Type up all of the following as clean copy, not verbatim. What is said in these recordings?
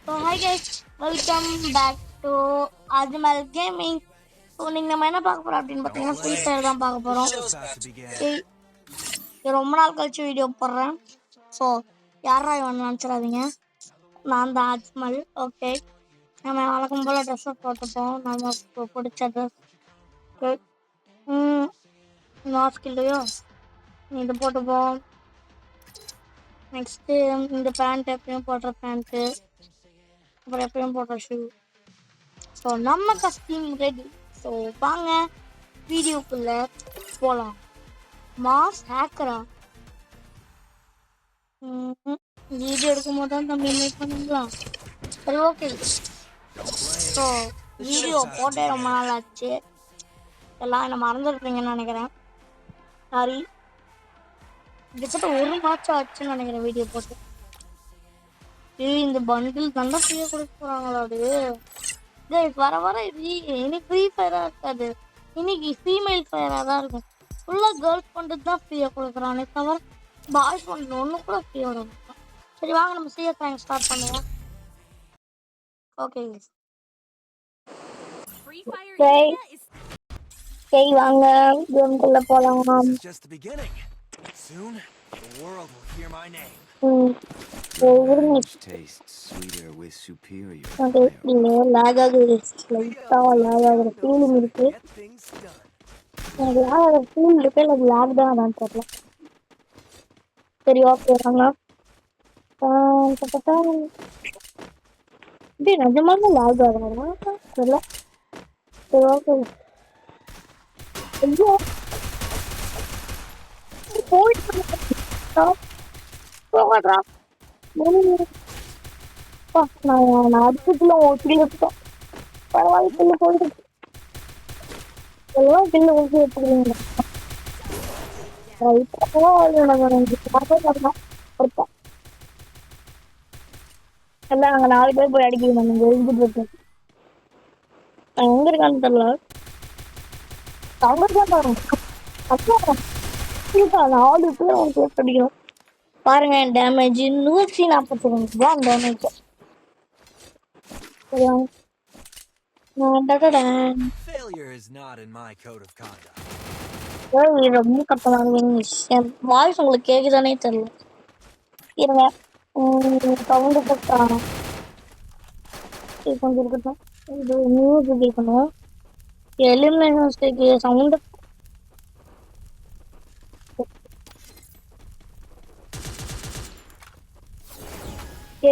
So hi guys, welcome back to Ajmal Gaming. So நீங்கள் நம்ம என்ன பார்க்க போகிறோம் அப்படின்னு பார்த்தீங்கன்னா ஃப்ரீ ஃபயர் தான் பார்க்க போகிறோம். ரொம்ப நாள் கழிச்சு வீடியோ போடுறேன். ஸோ யாரா இவன் நினச்சிடாதீங்க, நான் தான் அஜ்மல். ஓகே, நம்ம வழக்கம் போல் ட்ரெஸ்ஸை போட்டுப்போம். நம்ம பிடிச்ச ட்ரெஸ். ஓகே, மாஸ்க் இல்லையோ இது போட்டுப்போம். நெக்ஸ்ட்டு இந்த பேண்ட் எப்பயும் போடுற பேண்ட்டு, அப்புறம் எப்பயும் போடுற ஷூ. ஸோ நம்ம கஸ்டியூம் ரெடி. ஸோ வாங்க வீடியோக்குள்ள போகலாம். மாஸ் ஹேக்கரா வீடியோ எடுக்கும் போது தான் தம்பி இன்வைட் பண்ணுங்களா? சரி ஓகே. ஸோ வீடியோ போட்டே ரொம்ப நாள் ஆச்சு, எல்லாம் என்ன மறந்துருப்பீங்கன்னு நினைக்கிறேன். சாரி, கிட்டத்தட்ட ஒரு மாதம் ஆச்சுன்னு நினைக்கிறேன் வீடியோ போட்டு. இந்த பண்டில் நல்லா ஃப்ரீயாக கொடுக்க போகிறாங்களா? அது வர வர இன்னைக்கு ஃப்ரீ ஃபயராக இருக்காது, இன்னைக்கு ஃபீமேல் ஃபயராக தான் இருக்கும். ஃபுல்லாக கேர்ள்ஸ் பண்ணுறது தான் ஃப்ரீயாக கொடுக்குறானே தவிர பாய்ஸ் பண்ணுறது ஒன்றும் கூட ஃப்ரீயாக விட மாட்டான். சரி வாங்க நம்ம சீரியஸ் டைம் ஸ்டார்ட் பண்ணுவோம். ஓகே சரி வாங்க கேமுக்குள்ள போகலாம். சரி ஓகே வாங்க. நிஜமாக லாக் ஆகுறா தெரியல. சரி ஓகே. ஐயோ போயிட்டு நான் அடிச்சுல ஓட்டி வச்சுட்டேன். பரவாயில்ல, பில்லு போயிட்டு எல்லாம் பில்லு ஊசி எடுத்துக்கிறீங்க. எல்லாம் நாங்க 4 பேர் போய் அடிக்கணும். நீங்க எழுதிட்டு எங்க இருக்கான்னு தெரியல. அவங்க தான் பாருங்க, 4 பேர் அவங்க சேர்த்து அடிக்கணும். பாருங்க என் டேமேஜ் 142 தான் டேமேஜ். சரியா? ரொம்ப கஷ்டமான விஷயம். வாய்ஸ் உங்களுக்கு கேக்குதானே தெரியல. இருங்க, சவுண்டு கொஞ்சம் இருக்கட்டும். இது மியூசிக் கேட்கணும். எலிமினேஷன்ஸ்க்கு சவுண்டு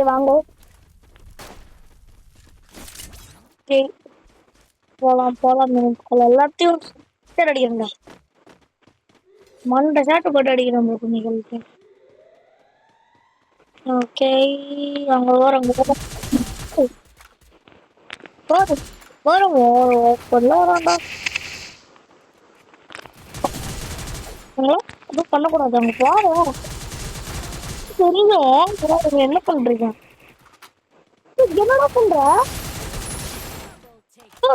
வாங்க. போலாம் எல்லாத்தையும் அடிக்கிறேங்க. மண்டை சாட்டு போட்டு அடிக்கிறேன் குஞ்சுகளுக்கு. ஓகே அங்க வரும் பண்ணக்கூடாது. அங்க போறோம் தெரியும். என்ன பண்றீங்க? என்னடா பண்ற?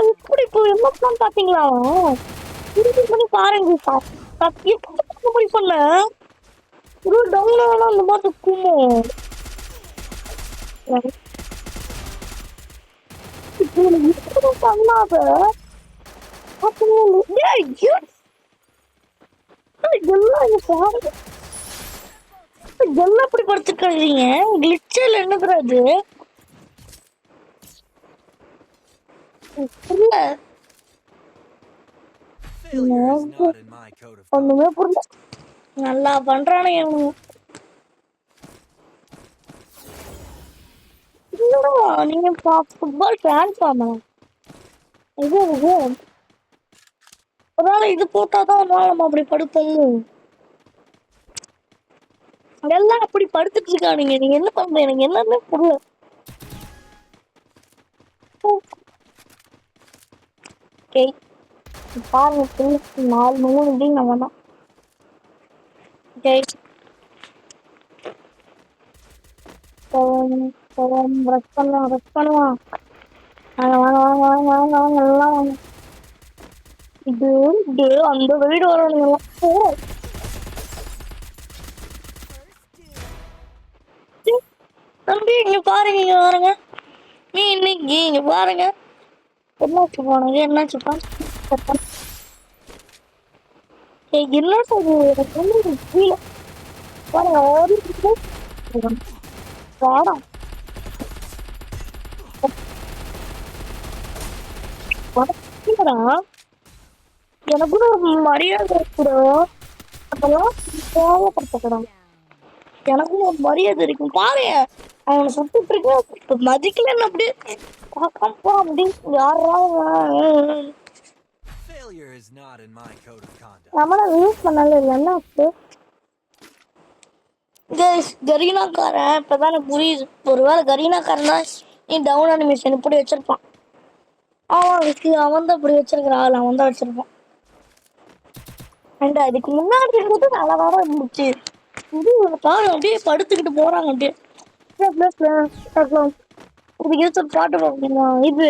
இப்படி இப்போ என்ன பாத்தீங்களா? பண்ணி பாருங்க. எப்படி பண்ண டவுன் அந்த மாதிரி கும்மோ பண்ணாத எல்லாம் அப்படி படுத்துக்காதீங்க. கிளிச்சல் என்னது ஒண்ணுமே புரியல. நல்லா பண்றானே. நீங்க ஃபுட்பால் ஃபேன் பாமா? அதனால இது போட்டாதான் நம்ம அப்படி படுப்போம். எல்லாம் அப்படி படுத்துட்டு இருக்கானுங்க. நீங்க என்ன பண்ற? எனக்கு என்னன்னு புரியல. பாருங்க 4 3 நம்ம தான். பண்ணுவான். வாங்க. இது அந்த வீடு வரணும். தம்பி இங்க பாருங்க, இங்க பாருங்க. நீ இன்னைக்கு இங்க பாருங்க என்னாச்சு போனது என்னாச்சுப்பா என்ன சொல்றது எனக்கு வந்து கீழே பாருங்க வேடம் எனக்குன்னு ஒரு மரியாதை கூட அதெல்லாம் தேவைப்படுத்தக்கூடாது எனக்கும் ஒரு மரியாதை இருக்கும் பாரு அவனை சுட்டுட்டு இருக்க மதிக்கலன்னு அப்படியே பார்க்காம போ அப்படின்னு யாரா நம்மள யூஸ் பண்ணல என்ன கரீனாக்காரன் இப்பதான் எனக்கு புரியுது ஒருவேளை கரீனாக்காரன் தான் நீ டவுன் அனிமேஷன் இப்படி வச்சிருப்பான் அவன் தான் இப்படி வச்சிருக்கிறான் ஆள் அவன் தான் வச்சிருப்பான் அண்ட் அதுக்கு முன்னாடி இருந்தது நல்லா வேற இருந்துச்சு இது பாரு அப்படியே படுத்துக்கிட்டு போறாங்க அப்படியே இதுக்கு ஏதாச்சும் ஒரு பாட்டு பாக்கணுமா இது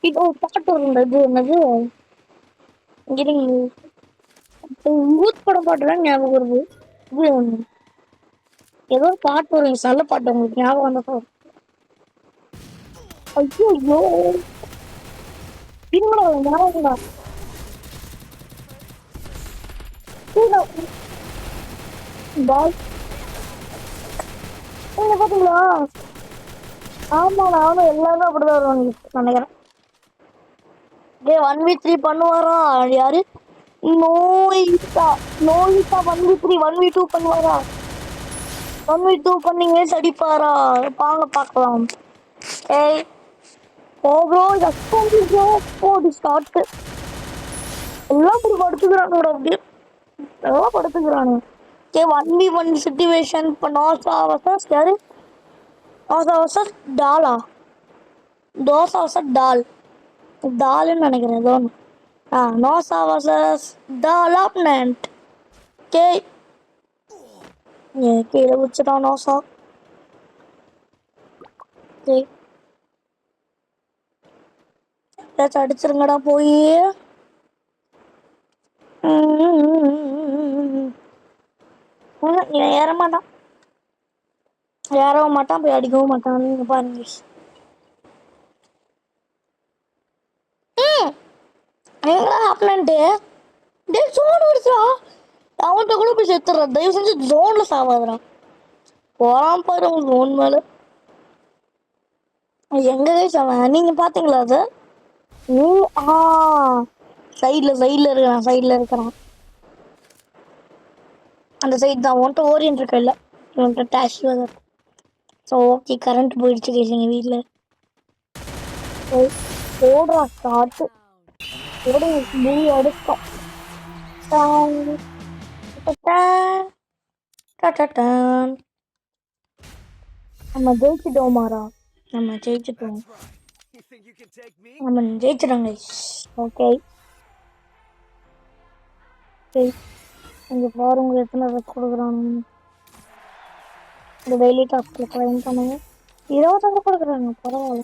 இது ஒரு பாட்டு வருங்க இது என்னது ஊத் படம் பாட்டு தான் ஞாபகம் வருது இது ஏதோ ஒரு பாட்டு வரும் நல்ல பாட்டு உங்களுக்கு ஞாபகம் வந்தப்போ ஐயோ ஐயோ ஞாபகம் பால் நீங்க பாத்தீங்களா ஆமா நானும் எல்லாரும் அப்படிதான் வருவாங்க நினைக்கிறேன் 1v3 பண்ணுவாரா யாரு நோயிட்டா 1v3 1v2 பண்ணுவாரா 1v2 பண்ணீங்க அடிப்பாரா வாங்க பார்க்கலாம் ஏய் ப்ரோ ஸ்டார்ட் எல்லாம் இப்படி படுத்துக்கிறானு அப்படியே எல்லாம் படுத்துக்கிறானு 1v1 சிச்சுவேஷன் இப்போ நோசா வர்சஸ் யாரு நோசா வர்சஸ் டாலா தோசா வர்சஸ் டால்னு நினைக்கிறேன் ஏதோ நோசா வர்சஸ் டால் ஆப்னன்ட் கீழே வச்சுட்டான் நோசா ஏதாச்சும் அடிச்சிருங்கடா போய் ஏற மாட்டான் ஏறவும் மாட்டான் போய் அடிக்கவும் மாட்டான் பாருங்க ஆப்னன்ட்டு டே ஜோன் வருச்சா அவன்கிட்ட கூட போய் செத்துறான் தயவு செஞ்சு ஜோன்ல சாவாதுறான் போறான் பாரு ஜோன் மேல எங்க அவன் நீங்க பாத்தீங்களா அது சைட்ல இருக்கிறான் அந்த சைடு தான் உன்ட்ட ஓரியன்ட் இருக்க இல்ல உன்ட்ட டேஷ் ஸோ ஓகே கரண்ட் போயிடுச்சு கேட்டீங்க வீட்டில் ஓடுறா ஸ்டார்ட்டு ஓடி மூவி எடுத்தோம் நம்ம ஜெயிச்சிட்டோமாரா நம்ம ஜெயிச்சிட்டோம் நம்ம ஜெயிச்சிட்டோங்க ஓகே இங்கே பாருங்க எத்தனை ரெக் கொடுக்குறாங்க இந்த டெய்லி டாஸ்கில் கிளைம் பண்ணுங்க 20 கொடுக்குறாங்க பரவாயில்ல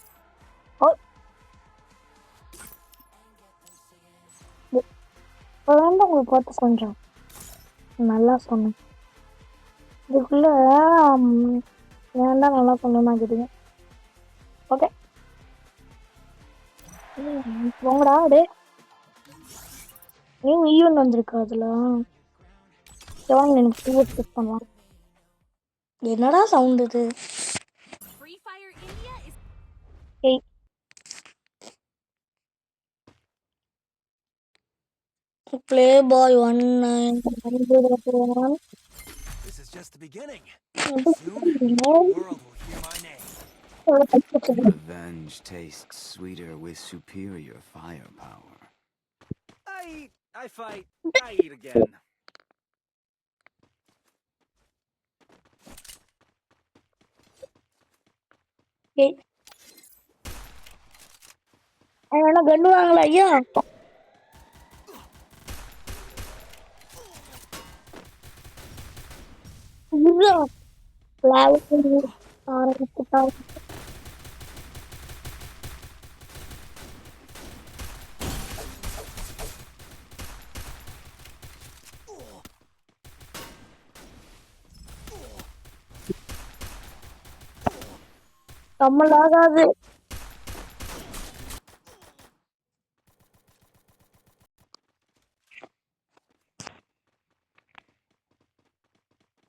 வேண்டாம் உங்களை பார்த்து கொஞ்சம் நல்லா சொன்னேன் இதுக்குள்ள வேண்டாம் நல்லா சொன்னா கேட்டீங்க ஓகே போங்கடா டே நீ ஈவெண்ட் வந்திருக்கு அதுல வாங்க எனக்கு டூவர்ஸ் செக் பண்ணலாம் என்னடா சவுண்ட் இது Playboy 1991. This is just the beginning. Soon, the world will hear my name. Revenge tastes sweeter with superior firepower. I fight. I eat again. என்ன கண்டு வாங்கல ஐயா கம்மல் ஆகாது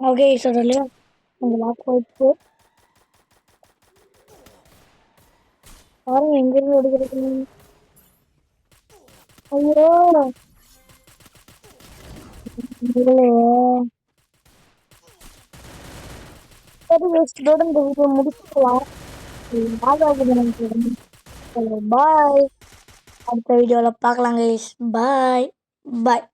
ஓகே சொல்லலையா அந்த லாக் போயிட்டு பாருங்க எங்கிருந்து எடுக்கிறது. ஐயோ இல்லையே. சரி வேஸ்டோட இந்த வீடியோ முடிச்சுக்கலாம். பாய். அடுத்த வீடியோல பார்க்கலாம் கைஸ். பாய் பாய்.